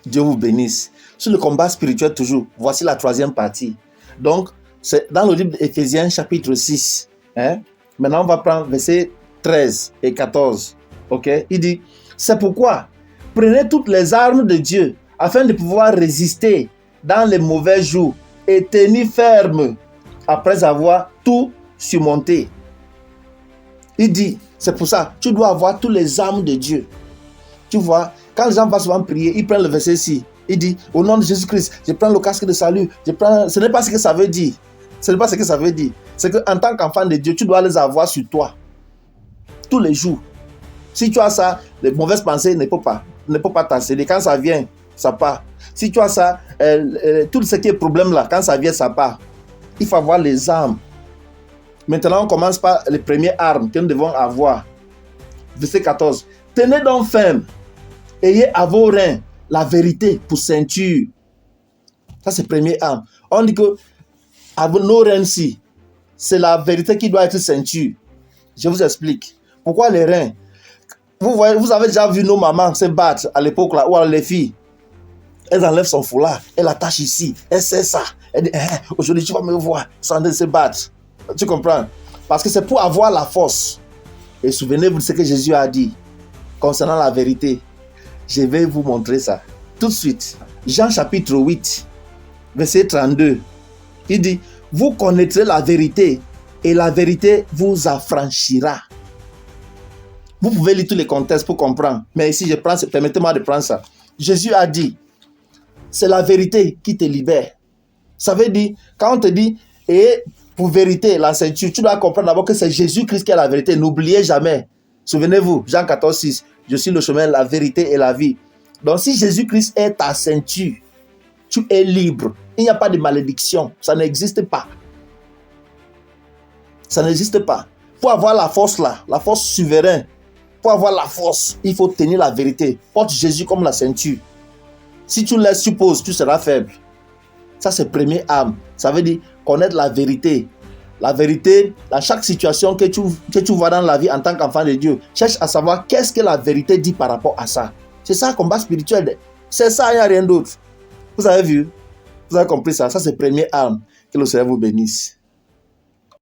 Dieu vous bénisse. Sur le combat spirituel toujours, voici la troisième partie. Donc, c'est dans le livre d'Éphésiens chapitre 6. Maintenant, on va prendre versets 13 et 14. Ok? Il dit, c'est pourquoi, prenez toutes les armes de Dieu afin de pouvoir résister dans les mauvais jours et tenir ferme après avoir tout surmonté. Il dit, c'est pour ça, tu dois avoir toutes les armes de Dieu. Tu vois, quand les gens vont souvent prier, ils prennent le verset ici. Il dit, au nom de Jésus-Christ, je prends le casque de salut. Ce n'est pas ce que ça veut dire. Ce n'est pas ce que ça veut dire. C'est qu'en tant qu'enfant de Dieu, tu dois les avoir sur toi. Tous les jours. Si tu as ça, les mauvaises pensées ne peuvent pas t'asséder. Quand ça vient, ça part. Si tu as ça, tout ce qui est problème là, quand ça vient, ça part. Il faut avoir les armes. Maintenant, on commence par les premières armes que nous devons avoir. Verset 14. Tenez donc ferme. Ayez à vos reins la vérité pour ceinture. Ça, c'est première arme. On dit que à nos reins-ci, c'est la vérité qui doit être ceinture. Je vous explique. Pourquoi les reins? Vous avez déjà vu nos mamans se battre à l'époque là, où les filles, elles enlèvent son foulard, elles l'attachent ici, elles sait ça. Elle dit, aujourd'hui tu vas me voir, sans se battre. Tu comprends? Parce que c'est pour avoir la force. Et souvenez-vous de ce que Jésus a dit concernant la vérité. Je vais vous montrer ça tout de suite. Jean chapitre 8, verset 32. Il dit, vous connaîtrez la vérité et la vérité vous affranchira. Vous pouvez lire tous les contextes pour comprendre. Mais ici, permettez-moi de prendre ça. Jésus a dit, c'est la vérité qui te libère. Ça veut dire, quand on te dit, et pour vérité, la ceinture, tu dois comprendre d'abord que c'est Jésus-Christ qui est la vérité. N'oubliez jamais. Souvenez-vous, Jean 14, 6. Je suis le chemin, la vérité et la vie. Donc, si Jésus-Christ est ta ceinture, tu es libre. Il n'y a pas de malédiction. Ça n'existe pas. Ça n'existe pas. Pour avoir la force là, la force souveraine, pour avoir la force, il faut tenir la vérité. Porte Jésus comme la ceinture. Si tu laisses, tu poses, tu seras faible. Ça, c'est première arme. Ça veut dire connaître la vérité. La vérité, dans chaque situation que tu vois dans la vie en tant qu'enfant de Dieu, cherche à savoir qu'est-ce que la vérité dit par rapport à ça. C'est ça, combat spirituel. C'est ça, il n'y a rien d'autre. Vous avez vu? Vous avez compris ça? Ça, c'est première arme. Que le Seigneur vous bénisse.